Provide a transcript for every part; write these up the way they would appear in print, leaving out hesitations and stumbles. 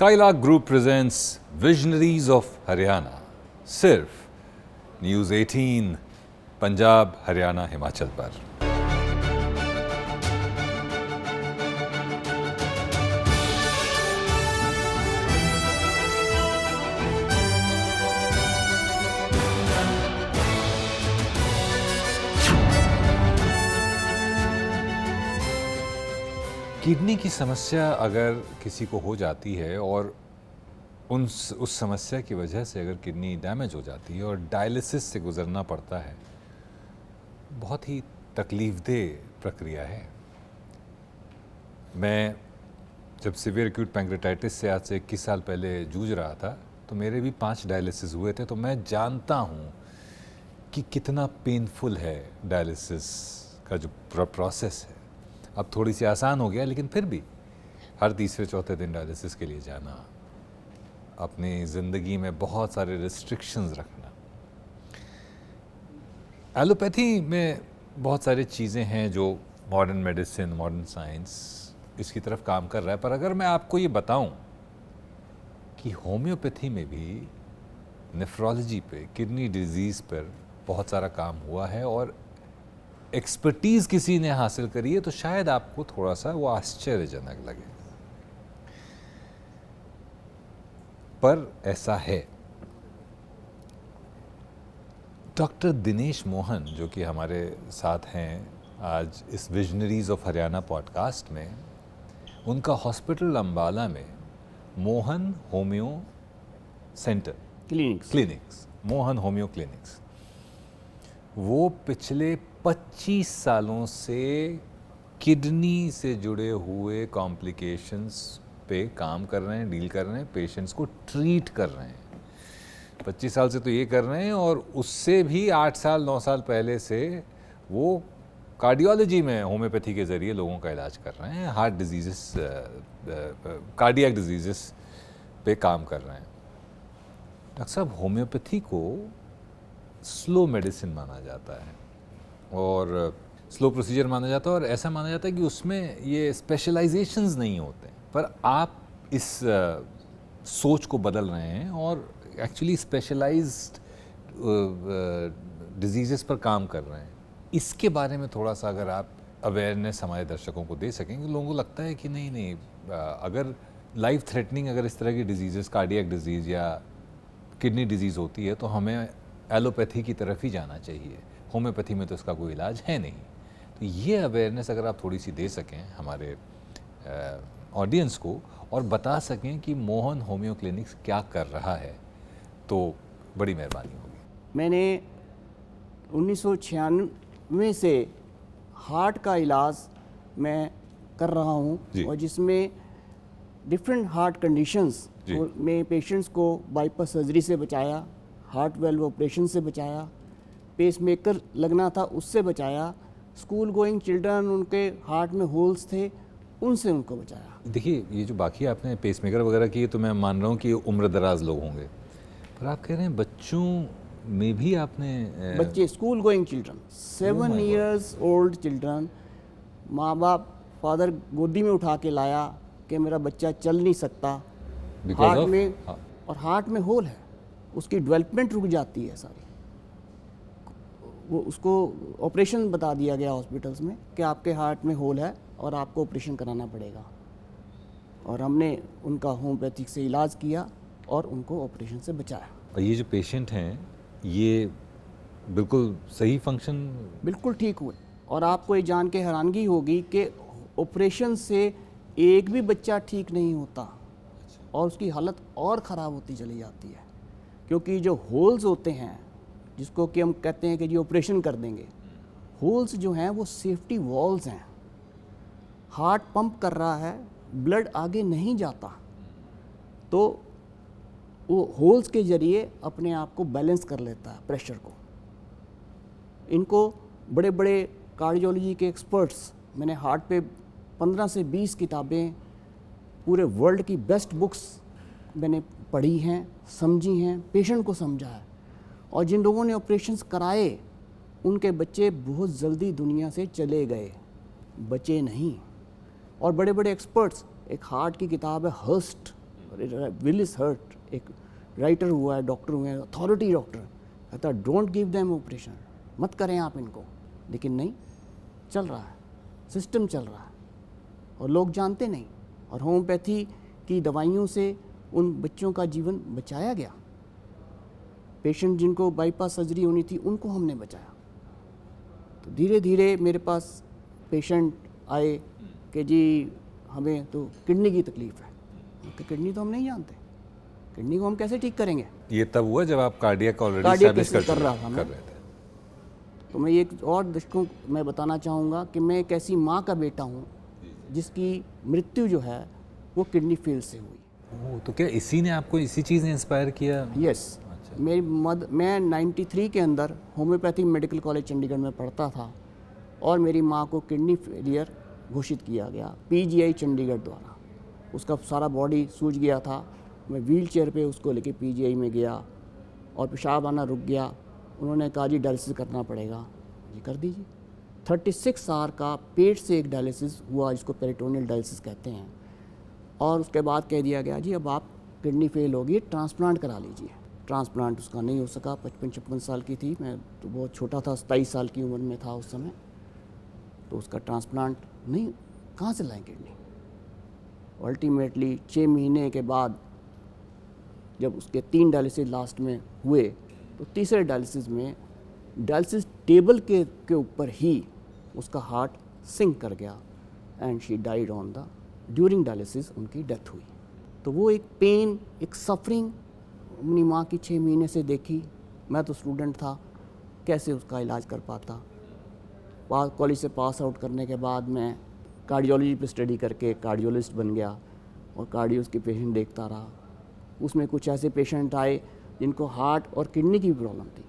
Skylark group presents visionaries of Haryana, सिर्फ news 18 Punjab, Haryana, Himachal पर। Kidney की समस्या अगर किसी को हो जाती है और उस समस्या की वजह से अगर किडनी डैमेज हो जाती है और डायलिसिस से गुजरना पड़ता है, बहुत ही तकलीफ़देह प्रक्रिया है। मैं जब सीवियर एक्यूट पैंक्रेटाइटिस से आज से 21 साल पहले जूझ रहा था, तो मेरे भी 5 डायलिसिस हुए थे, तो मैं जानता हूँ कि कितना पेनफुल है डायलिसिस का जो प्रोसेस है। अब थोड़ी सी आसान हो गया, लेकिन फिर भी हर तीसरे चौथे दिन डायलिसिस के लिए जाना, अपनी ज़िंदगी में बहुत सारे रिस्ट्रिक्शंस रखना। एलोपैथी में बहुत सारी चीज़ें हैं जो मॉडर्न मेडिसिन, मॉडर्न साइंस इसकी तरफ काम कर रहा है, पर अगर मैं आपको ये बताऊं कि होम्योपैथी में भी नेफ्रोलॉजी पे, किडनी डिजीज़ पर बहुत सारा काम हुआ है और एक्सपर्टीज़ किसी ने हासिल करी है, तो शायद आपको थोड़ा सा वो आश्चर्यजनक लगे, पर ऐसा है। डॉक्टर दिनेश मोहन, जो कि हमारे साथ हैं आज इस विजनरीज ऑफ हरियाणा पॉडकास्ट में, उनका हॉस्पिटल अम्बाला में Mohan homeo centre clinics Mohan homeo clinics, वो पिछले 25 सालों से किडनी से जुड़े हुए कॉम्प्लिकेशंस पे काम कर रहे हैं, डील कर रहे हैं, पेशेंट्स को ट्रीट कर रहे हैं। 25 साल से तो ये कर रहे हैं, और उससे भी 8 साल 9 साल पहले से वो कार्डियोलॉजी में होम्योपैथी के ज़रिए लोगों का इलाज कर रहे हैं, हार्ट डिजीज़, कार्डियक डिजीज़ पे काम कर रहे हैं। डॉक्टर साहब, होम्योपैथी को स्लो मेडिसिन माना जाता है और स्लो प्रोसीजर माना जाता है, और ऐसा माना जाता है कि उसमें ये स्पेशलाइजेशंस नहीं होते, पर आप इस सोच को बदल रहे हैं और एक्चुअली स्पेशलाइज्ड डिजीज़ेस पर काम कर रहे हैं। इसके बारे में थोड़ा सा अगर आप अवेयरनेस हमारे दर्शकों को दे सकेंगे। लोगों को लगता है कि नहीं, अगर लाइफ थ्रेटनिंग अगर इस तरह की डिजीज़ेस, कार्डियक डिजीज़ या किडनी डिजीज़ होती है, तो हमें एलोपैथी की तरफ ही जाना चाहिए, होम्योपैथी में तो इसका कोई इलाज है नहीं। तो ये अवेयरनेस अगर आप थोड़ी सी दे सकें हमारे ऑडियंस को, और बता सकें कि मोहन होम्यो क्लिनिक्स क्या कर रहा है, तो बड़ी मेहरबानी होगी। मैंने 1996 से हार्ट का इलाज मैं कर रहा हूँ, और जिसमें डिफरेंट हार्ट कंडीशंस में पेशेंट्स को बाईपास सर्जरी से बचाया, हार्ट वेल्व ऑपरेशन से बचाया, पेसमेकर लगना था उससे बचाया, स्कूल गोइंग चिल्ड्रन, उनके हार्ट में होल्स थे, उनसे उनको बचाया। देखिए, ये जो बाकी आपने पेसमेकर वगैरह किए, तो मैं मान रहा हूँ कि उम्र दराज लोग होंगे, पर आप कह रहे हैं बच्चों में भी आपने बच्चे, school going children, 7 years old children, माँ बाप, फादर गोदी में उठा के लाया कि मेरा बच्चा चल नहीं सकता, हार्ट में, और हार्ट में होल है, उसकी डेवलपमेंट रुक जाती है सारी। वो उसको ऑपरेशन बता दिया गया हॉस्पिटल्स में कि आपके हार्ट में होल है और आपको ऑपरेशन कराना पड़ेगा, और हमने उनका होम्योपैथिक से इलाज किया और उनको ऑपरेशन से बचाया। और ये जो पेशेंट हैं, ये बिल्कुल सही फंक्शन, बिल्कुल ठीक हुए। और आपको ये जान के हैरानगी होगी कि ऑपरेशन से एक भी बच्चा ठीक नहीं होता, और उसकी हालत और ख़राब होती चली जाती है, क्योंकि जो होल्स होते हैं, जिसको कि हम कहते हैं कि जी ऑपरेशन कर देंगे, होल्स जो हैं वो सेफ्टी वॉल्स हैं। हार्ट पंप कर रहा है, ब्लड आगे नहीं जाता, तो वो होल्स के ज़रिए अपने आप को बैलेंस कर लेता है प्रेशर को। इनको बड़े बड़े कार्डियोलॉजी के एक्सपर्ट्स, मैंने हार्ट पे 15 से 20 किताबें, पूरे वर्ल्ड की बेस्ट बुक्स मैंने पढ़ी हैं, समझी हैं, पेशेंट को समझा है, और जिन लोगों ने ऑपरेशंस कराए उनके बच्चे बहुत जल्दी दुनिया से चले गए, बचे नहीं। और बड़े बड़े एक्सपर्ट्स, एक हार्ट की किताब है हर्स्ट, विल इज हर्ट, एक राइटर हुआ है, डॉक्टर हुए हैं, अथॉरिटी डॉक्टर, कहता डोंट गिव देम ऑपरेशन, मत करें आप इनको, लेकिन नहीं, चल रहा है, सिस्टम चल रहा है और लोग जानते नहीं। और होम्योपैथी की दवाइयों से उन बच्चों का जीवन बचाया गया। पेशेंट जिनको बाईपास सर्जरी होनी थी उनको हमने बचाया। तो धीरे धीरे मेरे पास पेशेंट आए कि जी हमें तो किडनी की तकलीफ़ है, तो किडनी तो हम नहीं जानते, किडनी को हम कैसे ठीक करेंगे। ये तब हुआ जब आप कार्डियक ऑलरेडी कार्डियक एस्टैब्लिश कर रहा था मैं। कर रहे थे। तो मैं एक और दर्शकों मैं बताना चाहूँगा कि मैं एक ऐसी माँ का बेटा हूँ जिसकी मृत्यु जो है वो किडनी फेल से हुई। तो क्या इसी ने आपको, इसी चीज़ ने इंस्पायर किया? यस, मैं 93 के अंदर होम्योपैथिक मेडिकल कॉलेज चंडीगढ़ में पढ़ता था और मेरी माँ को किडनी फेलियर घोषित किया गया पीजीआई चंडीगढ़ द्वारा। उसका सारा बॉडी सूज गया था, मैं व्हील चेयर पर उसको लेके पीजीआई में गया और पेशाब आना रुक गया। उन्होंने कहा जी डायलिसिस करना पड़ेगा, जी कर दीजिए। 36 आवर का पेट से एक डायलिसिस हुआ जिसको पेरिटोनियल डायलिसिस कहते हैं, और उसके बाद कह दिया गया जी अब आप किडनी फेल होगी, ट्रांसप्लांट करा लीजिए। ट्रांसप्लांट उसका नहीं हो सका। 55-56 साल की थी मैं, तो बहुत छोटा था, 27 साल की उम्र में था उस समय, तो उसका ट्रांसप्लांट नहीं, कहाँ से लाएं किडनी। अल्टीमेटली 6 महीने के बाद जब उसके 3 डायलिसिस लास्ट में हुए, तो तीसरे डायलिसिस में डायलिसिस टेबल के ऊपर ही उसका हार्ट सिंक कर गया and she died on the during dialysis, उनकी डेथ हुई। तो वो एक पेन, एक सफरिंग अपनी माँ की 6 महीने से देखी। मैं तो स्टूडेंट था, कैसे उसका इलाज कर पाता। कॉलेज से पास आउट करने के बाद मैं कार्डियोलॉजी पे स्टडी करके कार्डियोलॉजिस्ट बन गया और कार्डियोस के पेशेंट देखता रहा। उसमें कुछ ऐसे पेशेंट आए जिनको हार्ट और किडनी की प्रॉब्लम थी,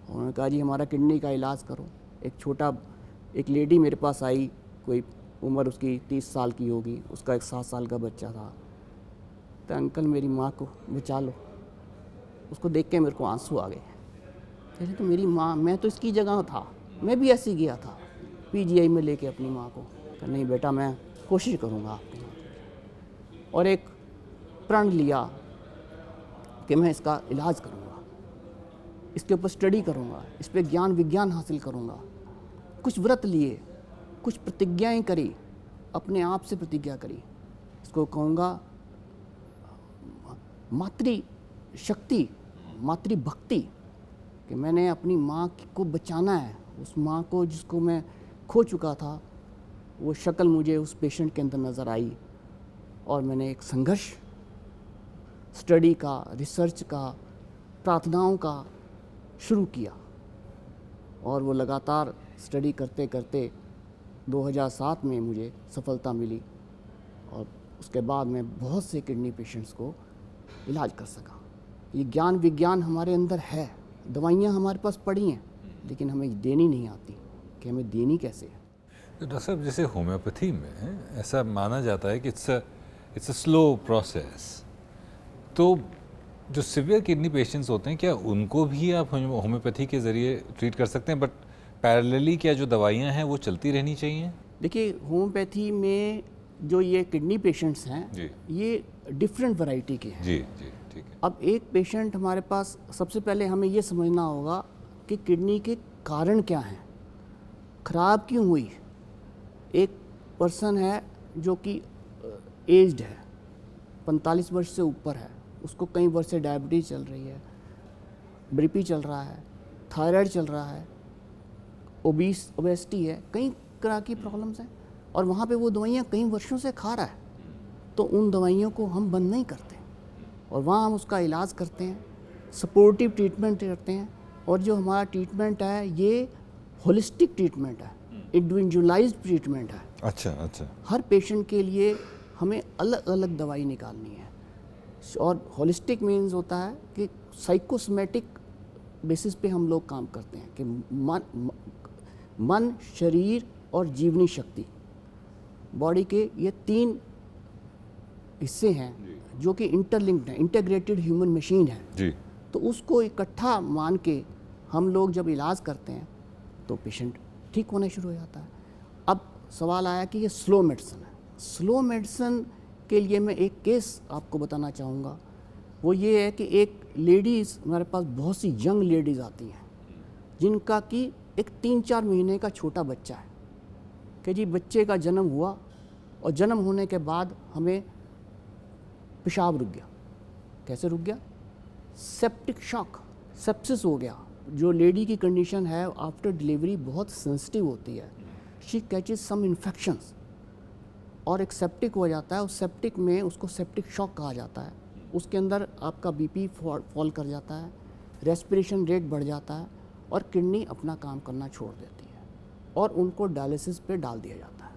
उन्होंने कहा जी हमारा किडनी का इलाज करो। एक लेडी मेरे पास आई, कोई उम्र उसकी 30 साल की होगी, उसका एक 7 साल का बच्चा था। तो अंकल मेरी माँ को बचा लो। उसको देख के मेरे को आंसू आ गए। कहते तो मेरी माँ, मैं तो इसकी जगह था, मैं भी ऐसे ही गया था पीजीआई में लेके अपनी माँ को। कहा नहीं बेटा मैं कोशिश करूँगा आपके यहाँ, और एक प्रण लिया कि मैं इसका इलाज करूँगा, इसके ऊपर स्टडी करूँगा, इस पर ज्ञान विज्ञान हासिल करूँगा। कुछ व्रत लिए, कुछ प्रतिज्ञाएं करी, अपने आप से प्रतिज्ञा करी। इसको कहूँगा मातृ शक्ति, मातृ भक्ति, कि मैंने अपनी माँ को बचाना है। उस माँ को जिसको मैं खो चुका था, वो शक्ल मुझे उस पेशेंट के अंदर नज़र आई और मैंने एक संघर्ष स्टडी का, रिसर्च का, प्रार्थनाओं का शुरू किया। और वो लगातार स्टडी करते करते 2007 में मुझे सफलता मिली और उसके बाद मैं बहुत से किडनी पेशेंट्स को इलाज कर सका। ये ज्ञान विज्ञान हमारे अंदर है, दवाइयाँ हमारे पास पड़ी हैं, लेकिन हमें देनी नहीं आती कि हमें देनी कैसे है। तो डॉक्टर साहब, जैसे होम्योपैथी में ऐसा माना जाता है कि इट्स अ स्लो प्रोसेस, तो जो सिवियर किडनी पेशेंट्स होते हैं क्या उनको भी आप होम्योपैथी के ज़रिए ट्रीट कर सकते हैं, बट पैरेलली क्या जो दवाइयाँ हैं वो चलती रहनी चाहिए? देखिए होम्योपैथी में जो ये किडनी पेशेंट्स हैं जी ये डिफरेंट वैरायटी के हैं। जी जी, ठीक है। अब एक पेशेंट हमारे पास, सबसे पहले हमें ये समझना होगा कि किडनी के कारण क्या हैं, ख़राब क्यों हुई। एक पर्सन है जो कि एज्ड है, 45 वर्ष से ऊपर है, उसको कई वर्ष से डायबिटीज़ चल रही है, बीपी चल रहा है, थायराइड चल रहा है, ओबेसिटी है, कई तरह की प्रॉब्लम्स हैं, और वहाँ पे वो दवाइयाँ कई वर्षों से खा रहा है। तो उन दवाइयों को हम बंद नहीं करते और वहाँ हम उसका इलाज करते हैं, सपोर्टिव ट्रीटमेंट करते हैं। और जो हमारा ट्रीटमेंट है ये होलिस्टिक ट्रीटमेंट है, इंडिविजुअलाइज्ड ट्रीटमेंट है। अच्छा अच्छा। हर पेशेंट के लिए हमें अलग अलग दवाई निकालनी है। और होलिस्टिक मीन्स होता है कि साइकोसोमेटिक बेसिस पे हम लोग काम करते हैं कि मन, शरीर और जीवनी शक्ति, बॉडी के ये 3 हिस्से हैं जो कि इंटरलिंक्ड हैं, इंटीग्रेटेड ह्यूमन मशीन है जी। तो उसको इकट्ठा मान के हम लोग जब इलाज करते हैं तो पेशेंट ठीक होना शुरू हो जाता है। अब सवाल आया कि ये स्लो मेडिसिन है। स्लो मेडिसिन के लिए मैं एक केस आपको बताना चाहूँगा। वो ये है कि एक लेडीज़, हमारे पास बहुत सी यंग लेडीज़ आती हैं जिनका कि एक 3-4 महीने का छोटा बच्चा है कि जी बच्चे का जन्म हुआ और जन्म होने के बाद हमें पेशाब रुक गया। कैसे रुक गया? सेप्टिक शॉक, सेप्सिस हो गया। जो लेडी की कंडीशन है आफ्टर डिलीवरी बहुत सेंसिटिव होती है, शी कैचेज सम इन्फेक्शंस और एक सेप्टिक हो जाता है। उस सेप्टिक में उसको सेप्टिक शॉक कहा जाता है। उसके अंदर आपका बीपी फॉल कर जाता है, रेस्पिरेशन रेट बढ़ जाता है और किडनी अपना काम करना छोड़ देती है और उनको डायलिसिस पे डाल दिया जाता है।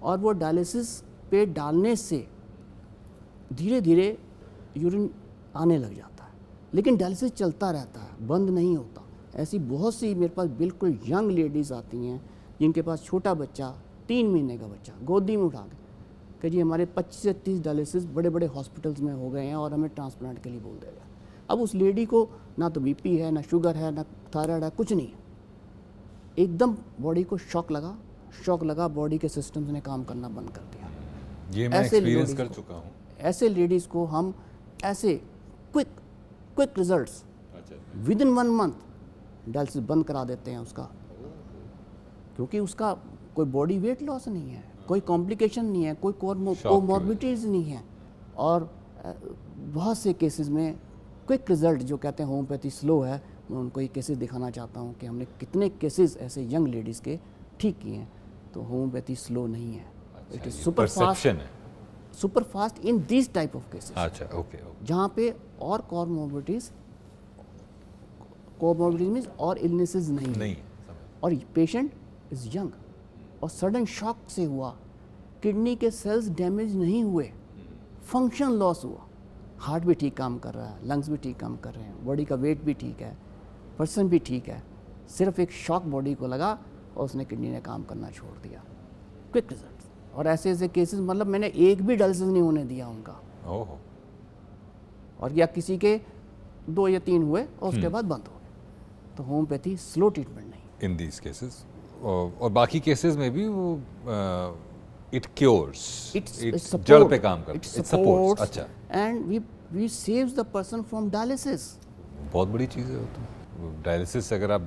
और वो डायलिसिस पे डालने से धीरे धीरे यूरिन आने लग जाता है, लेकिन डायलिसिस चलता रहता है, बंद नहीं होता। ऐसी बहुत सी मेरे पास बिल्कुल यंग लेडीज़ आती हैं जिनके पास छोटा बच्चा, 3 महीने का बच्चा गोदी में उठा के कि जी हमारे 25 से 30 डायलिसिस बड़े बड़े हॉस्पिटल्स में हो गए हैं और हमें ट्रांसप्लांट के लिए बोल दिया गया। अब उस लेडी को ना तो बीपी है, ना शुगर है, ना थायराइड है, कुछ नहीं है। एकदम बॉडी को शॉक लगा, बॉडी के सिस्टम्स ने काम करना बंद कर दिया। ये मैं एक्सपीरियंस कर चुका हूँ। ऐसे लेडीज़ को हम ऐसे quick results with in 1 month dialysis बंद करा देते हैं उसका, क्योंकि उसका कोई बॉडी वेट लॉस नहीं है, कोई कॉम्प्लिकेशन नहीं है, कोई कोमॉर्बिडिटीज़ नहीं है। और बहुत से केसेस में क्विक रिजल्ट जो कहते हैं होम्योपैथी स्लो है, मैं उनको ये केसेस दिखाना चाहता हूँ कि हमने कितने केसेस ऐसे यंग लेडीज़ के ठीक किए हैं। तो होम्योपैथी स्लो नहीं है, it is super fast in this type of cases. अच्छा, ओके। जहाँ पे और कोमॉर्बिडिटीज़ मीन्स और इलनेसेस नहीं और पेशेंट इज़ यंग और सडन शॉक से हुआ, किडनी के सेल्स डैमेज नहीं हुए, फंक्शन लॉस हुआ, हार्ट भी ठीक काम कर रहा है, लंग्स भी ठीक काम कर रहे हैं, बॉडी का वेट भी ठीक है, पर्सन भी ठीक है, सिर्फ एक शॉक बॉडी को लगा और उसने किडनी ने काम करना छोड़ दिया। Quick result. और ऐसे ऐसे केसेस, मतलब मैंने एक भी डायलिसिस नहीं होने दिया उनका। ओह। और या किसी के 2 या 3 हुए और उसके बाद बंद हो गए। तो होम्योपैथी स्लो ट्रीटमेंट नहीं इन दीज केसेस। और बाकी केसेस में भी वो इट क्योर्स, जड़ पे काम करता है, इट सपोर्ट्स। अच्छा, and we saves the person from dialysis. बहुत बड़ी चीज़ है वो तो। डायलिसिस से अगर आप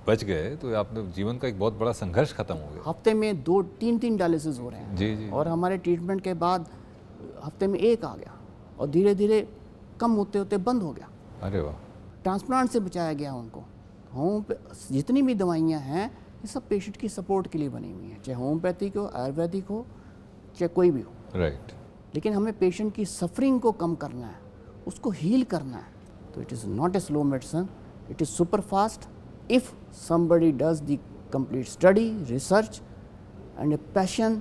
बच गए तो आपने जीवन का एक बहुत बड़ा संघर्ष खत्म हो गया। हफ्ते में 2-3 डायलिसिस हो रहे हैं। जी। और हमारे ट्रीटमेंट के बाद हफ्ते में 1 आ गया और धीरे धीरे कम होते होते बंद हो गया। अरे वाह। ट्रांसप्लांट से बचाया गया उनको। जितनी भी दवाइयाँ हैं ये सब पेशेंट की सपोर्ट के लिए बनी हुई हैं, चाहे होम्योपैथिक हो, आयुर्वेदिक हो, चाहे कोई भी हो। राइट। लेकिन हमें पेशेंट की सफरिंग को कम करना है, उसको हील करना है। तो it is not a slow medicine, it is super fast if somebody does the complete study, research and a passion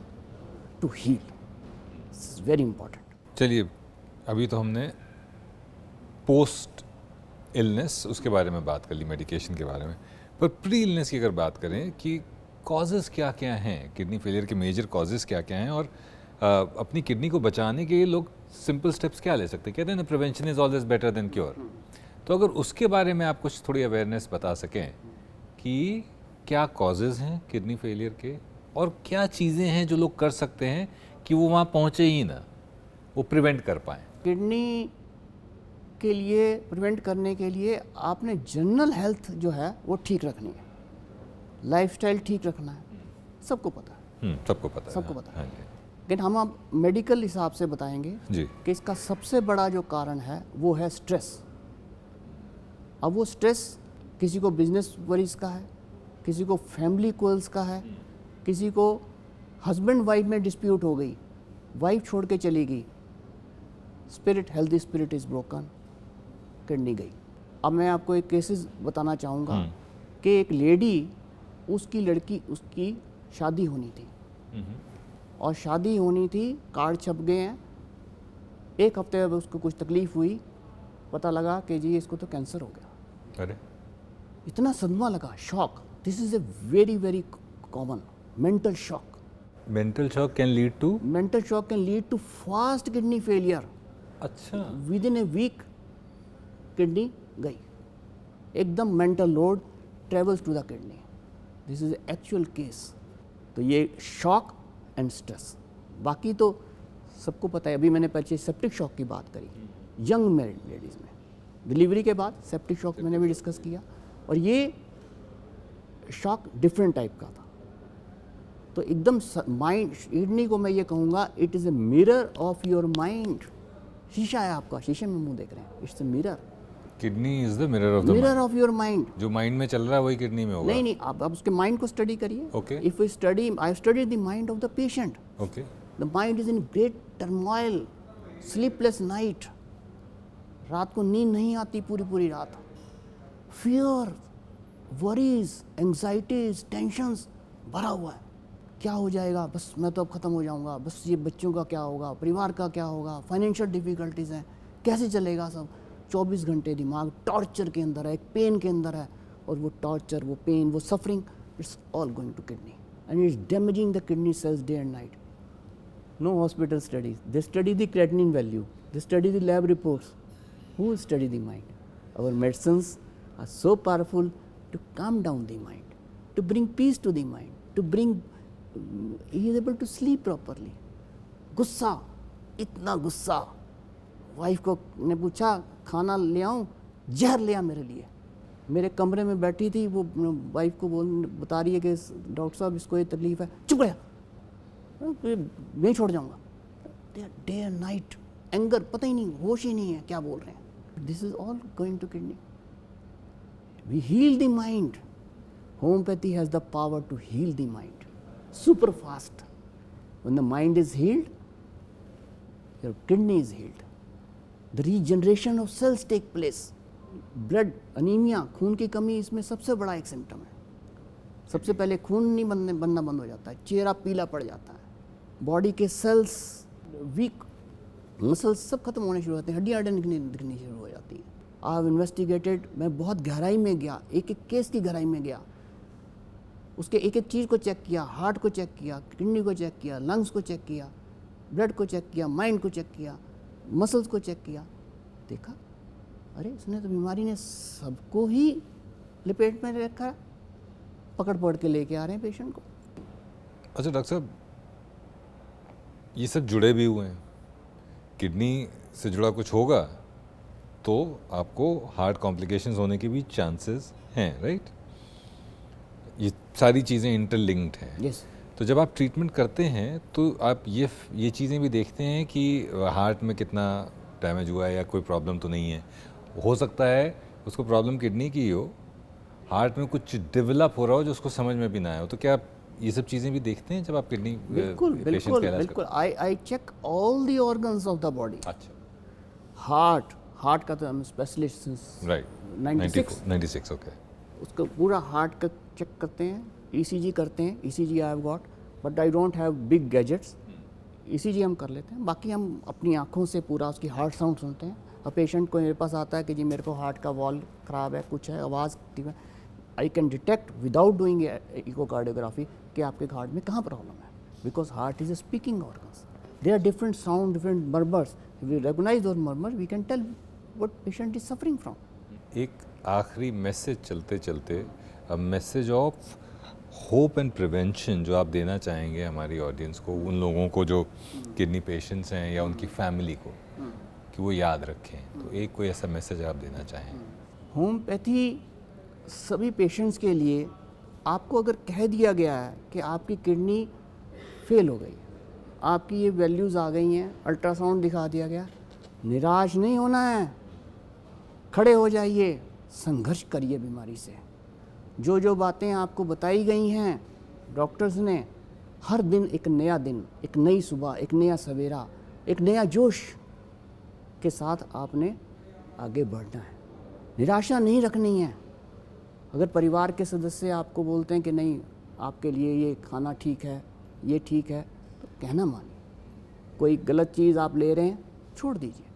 to heal. This is very important. चलिए, अभी तो हमने पोस्ट इलनेस उसके बारे में बात कर ली, मेडिकेशन के बारे में, पर प्री इलनेस की अगर बात करें कि कॉजेज़ क्या क्या हैं, किडनी फेलियर के मेजर कॉजेज़ क्या क्या हैं और अपनी किडनी को बचाने के लिए लोग सिंपल स्टेप्स क्या ले सकते हैं? कहते हैं ना, prevention is always better than cure. तो अगर उसके बारे में आप कुछ थोड़ी अवेयरनेस बता सकें कि क्या कॉजेज़ हैं किडनी फेलियर के और क्या चीज़ें हैं जो लोग कर सकते हैं कि वो वहाँ पहुँचे ही ना, वो प्रिवेंट कर पाएँ। किडनी के लिए प्रिवेंट करने के लिए आपने जनरल हेल्थ जो है वो ठीक रखनी है, लाइफस्टाइल ठीक रखना है, सबको पता है। सबको पता है। सबको पता है। हाँ जी। लेकिन हम अब मेडिकल हिसाब से बताएंगे जी कि इसका सबसे बड़ा जो कारण है वो है स्ट्रेस। अब वो स्ट्रेस किसी को बिजनेस वरीज का है, किसी को फैमिली क्वेल्स का है, किसी को हस्बैंड वाइफ में डिस्प्यूट हो गई, वाइफ छोड़ के चली गई, spirit, healthy spirit is broken, kidney गई। अब मैं आपको एक केसेस बताना चाहूँगा कि एक लेडी, उसकी शादी होनी थी और शादी होनी थी, कार्ड छप गए हैं, 1 हफ्ते में उसको कुछ तकलीफ हुई, पता लगा कि जी इसको तो कैंसर हो गया। अरे, इतना सदमा लगा, shock. This is a very very common mental shock. Mental shock can lead to fast kidney failure. अच्छा। Within a week kidney गई, एकदम mental load travels to the kidney. This is actual case. तो ये shock and stress, बाकी तो सबको पता है, अभी मैंने पीछे सेप्टिक शॉक की बात करी, यंग मैरिड लेडीज़ में डिलीवरी के बाद सेप्टिक शॉक मैंने भी डिस्कस किया, और ये शॉक डिफरेंट टाइप का था। तो एकदम माइंड, किडनी को मैं ये कहूँगा it is a mirror of your mind. शीशा है आपका, शीशे में मुंह देख रहे हैं, it's a mirror. Kidney is the mirror of the mirror of your mind. जो माइंड में चल रहा है वही किडनी में होगा। नहीं नहीं, आप उसके माइंड को स्टडी करिए। Okay. If you study, I study the mind of the patient. Okay. The mind is in great turmoil, sleepless night, रात को नींद नहीं आती पूरी पूरी रात, फियर, वरीज, एंग्जाइटीज, टेंशंस भरा हुआ है। क्या हो जाएगा, बस मैं तो अब ख़त्म हो जाऊंगा, बस ये बच्चों का क्या होगा, परिवार का क्या होगा, फाइनेंशियल डिफिकल्टीज़ हैं, कैसे चलेगा सब। 24 घंटे दिमाग टॉर्चर के अंदर है, एक पेन के अंदर है, और वो टॉर्चर, वो पेन, वो suffering, it's all going to kidney and it's damaging the kidney cells day and night. No hospital studies. They study the creatinine value. They study the lab reports. Who will study the mind? Our medicines are so powerful to calm down the mind, to bring peace to the mind, to bring, he is able to sleep properly. गुस्सा, इतना गुस्सा, wife को ने पूछा खाना ले आऊँ, जहर ले आ मेरे लिए। मेरे कमरे में बैठी थी, वो वाइफ को बता रही है कि डॉक्टर साहब इसको ये तकलीफ है, चुप रहा, मैं छोड़ जाऊंगा। डे एंड नाइट एंगर, पता ही नहीं, होश ही नहीं है क्या बोल रहे हैं। This is all going to kidney. We heal the mind. Homeopathy has the power to heal the mind super fast. When the mind is healed, your kidney is healed. The regeneration of cells take place. Blood anaemia, खून की कमी, इसमें सबसे बड़ा एक symptom है। सबसे पहले खून नहीं बनना बंद हो जाता है, चेहरा पीला पड़ जाता है, बॉडी के सेल्स वीक, मसल्स सब खत्म होने शुरू होते हैं, हड्डियाँ दिखनी शुरू हो जाती हैं। आई हैव इन्वेस्टिगेटेड, मैं बहुत गहराई में गया, एक एक केस की गहराई में गया, उसके एक एक चीज़ को चेक किया, हार्ट को चेक किया, किडनी को चेक किया, लंग्स को चेक किया, ब्लड को चेक किया, माइंड को चेक किया, मसल्स को चेक किया। देखा अरे इसने तो बीमारी ने सबको ही लपेट में रखा, पकड़ पकड़ के लेके आ रहे हैं पेशेंट को। अच्छा डॉक्टर साहब, ये सब जुड़े भी हुए हैं, किडनी से जुड़ा कुछ होगा तो आपको हार्ट कॉम्प्लिकेशंस होने के भी चांसेस हैं, राइट? ये सारी चीज़ें इंटरलिंक्ड हैं। यस। तो जब आप ट्रीटमेंट करते हैं तो आप ये चीज़ें भी देखते हैं कि हार्ट में कितना डैमेज हुआ है या कोई प्रॉब्लम तो नहीं है। हो सकता है उसको प्रॉब्लम किडनी की ही हो, हार्ट में कुछ डेवलप हो रहा हो जो उसको समझ में भी ना आए हो। तो क्या आप ये सब चीज़ें भी देखते हैं जब आप किडनी बिल्कुल बिल्कुल बिल्कुल। I check all the organs of the body. अच्छा। हार्ट का तो हम स्पेशलिस्ट सिंस राइट। 96 ओके। उसको पूरा हार्ट का चेक करते हैं, ईसीजी करते हैं। ECG I have got, but I don't have big gadgets. ECG हम कर लेते हैं, बाकी हम अपनी आँखों से पूरा उसकी हार्ट साउंड सुनते हैं। और पेशेंट को मेरे पास आता है कि जी मेरे को हार्ट का वॉल ख़राब है, कुछ है, आवाज़ ठीक है, I can detect without doing echocardiography कि आपके हार्ट में कहाँ प्रॉब्लम है, because heart is a speaking organs. There are different sound, different murmurs. If we recognise those murmurs we can tell what patient is suffering from. एक आखिरी message चलते चलते, a message of hope and prevention जो आप देना चाहेंगे हमारी audience को, उन लोगों को जो किडनी पेशेंट्स हैं या उनकी फैमिली को, कि वो याद रखें, तो एक कोई ऐसा मैसेज आप देना चाहें? होम्योपैथी सभी पेशेंट्स के लिए, आपको अगर कह दिया गया है कि आपकी किडनी फेल हो गई, आपकी ये वैल्यूज़ आ गई हैं, अल्ट्रासाउंड दिखा दिया गया, निराश नहीं होना है, खड़े हो जाइए, संघर्ष करिए बीमारी से। जो जो बातें आपको बताई गई हैं डॉक्टर्स ने, हर दिन एक नया दिन, एक नई सुबह, एक नया सवेरा, एक नया जोश के साथ आपने आगे बढ़ना है, निराशा नहीं रखनी है। अगर परिवार के सदस्य आपको बोलते हैं कि नहीं आपके लिए ये खाना ठीक है, ये ठीक है, तो कहना मानिए। कोई गलत चीज़ आप ले रहे हैं, छोड़ दीजिए।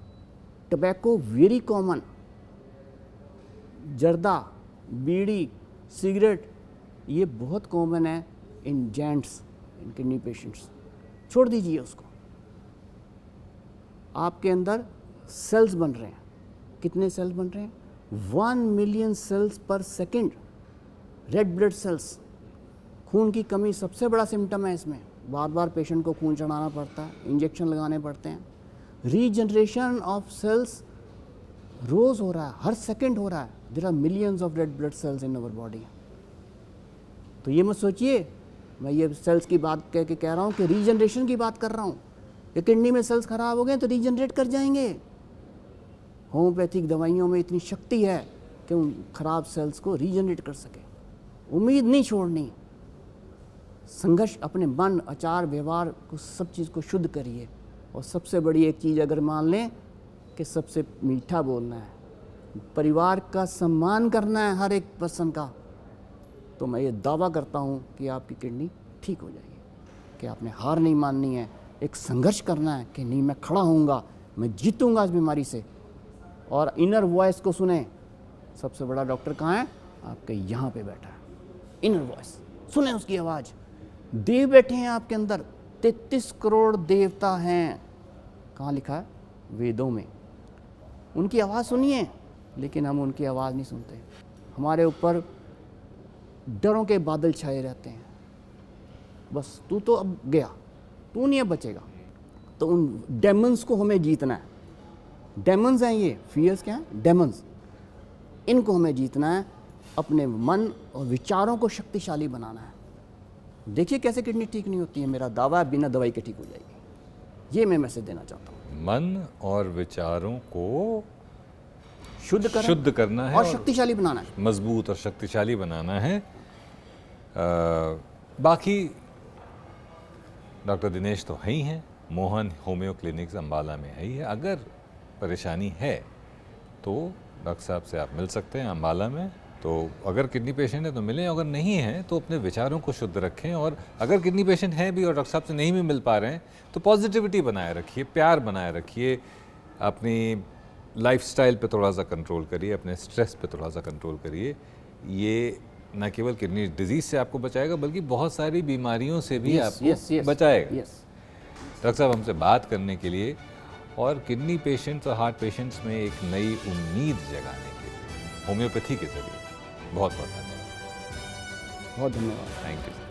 टबैको वेरी कॉमन, जर्दा, बीड़ी, सिगरेट, ये बहुत कॉमन है इन जेंट्स, इन किडनी पेशेंट्स, छोड़ दीजिए उसको। आपके अंदर सेल्स बन रहे हैं, कितने सेल्स बन रहे हैं? 1 मिलियन सेल्स पर सेकेंड, रेड ब्लड सेल्स। खून की कमी सबसे बड़ा सिम्टम है इसमें, बार बार पेशेंट को खून चढ़ाना पड़ता है, इंजेक्शन लगाने पड़ते हैं। रीजनरेशन ऑफ सेल्स रोज़ हो रहा है, हर सेकंड हो रहा है। There are millions of red blood cells in our body. तो ये मत सोचिए मैं ये सेल्स की बात कह के कह रहा हूँ कि रीजनरेशन की बात कर रहा हूँ कि किडनी में सेल्स खराब हो गए तो रीजनरेट कर जाएंगे। होम्योपैथिक दवाइयों में इतनी शक्ति है कि उन खराब सेल्स को रीजनरेट कर सके। उम्मीद नहीं छोड़नी, संघर्ष, अपने मन, आचार व्यवहार को, सब चीज़ को शुद्ध करिए। और सबसे बड़ी एक चीज़ अगर मान लें कि सबसे मीठा बोलना है, परिवार का सम्मान करना है हर एक पर्सन का, तो मैं ये दावा करता हूँ कि आपकी किडनी ठीक हो जाएगी। कि आपने हार नहीं माननी है, एक संघर्ष करना है कि नहीं मैं खड़ा होऊंगा, मैं जीतूंगा इस बीमारी से। और इनर वॉइस को सुने। सबसे बड़ा डॉक्टर कहाँ है? आपके यहाँ पे बैठा है। इनर वॉइस सुने, उसकी आवाज़। देव बैठे हैं आपके अंदर, 33 करोड़ देवता हैं। कहाँ लिखा है? वेदों में। उनकी आवाज़ सुनिए, लेकिन हम उनकी आवाज़ नहीं सुनते। हमारे ऊपर डरों के बादल छाए रहते हैं। बस तू तो अब गया, तू नहीं अब बचेगा। तो उन डेमन्स को हमें जीतना है। डेमन्स हैं ये, फियर्स क्या हैं? डेमन्स। इनको हमें जीतना है, अपने मन और विचारों को शक्तिशाली बनाना है। देखिए कैसे किडनी ठीक नहीं होती है। मेरा दावा है बिना दवाई के ठीक हो जाएगी। ये मैं मैसेज देना चाहता हूँ। मन और विचारों को शुद्ध करना है और शक्तिशाली बनाना है, मजबूत और शक्तिशाली बनाना है। बाकी डॉक्टर दिनेश तो है ही हैं, मोहन होम्यो क्लिनिक्स अम्बाला में है ही है। अगर परेशानी है तो डॉक्टर साहब से आप मिल सकते हैं अम्बाला में। तो अगर किडनी पेशेंट है तो मिलें, अगर नहीं है तो अपने विचारों को शुद्ध रखें। और अगर किडनी पेशेंट हैं भी और डॉक्टर साहब से नहीं भी मिल पा रहे हैं तो पॉजिटिविटी बनाए रखिए, प्यार बनाए रखिए, अपनी लाइफस्टाइल पे थोड़ा सा कंट्रोल करिए, अपने स्ट्रेस पे थोड़ा सा कंट्रोल करिए। ये न केवल किडनी डिजीज़ से आपको बचाएगा बल्कि बहुत सारी बीमारियों से भी आपको बचाएगा। डॉक्टर साहब हमसे बात करने के लिए और किडनी पेशेंट्स और हार्ट पेशेंट्स में एक नई उम्मीद जगाने के लिए होम्योपैथी के जरिए बहुत बहुत धन्यवाद। बहुत धन्यवाद। Thank you.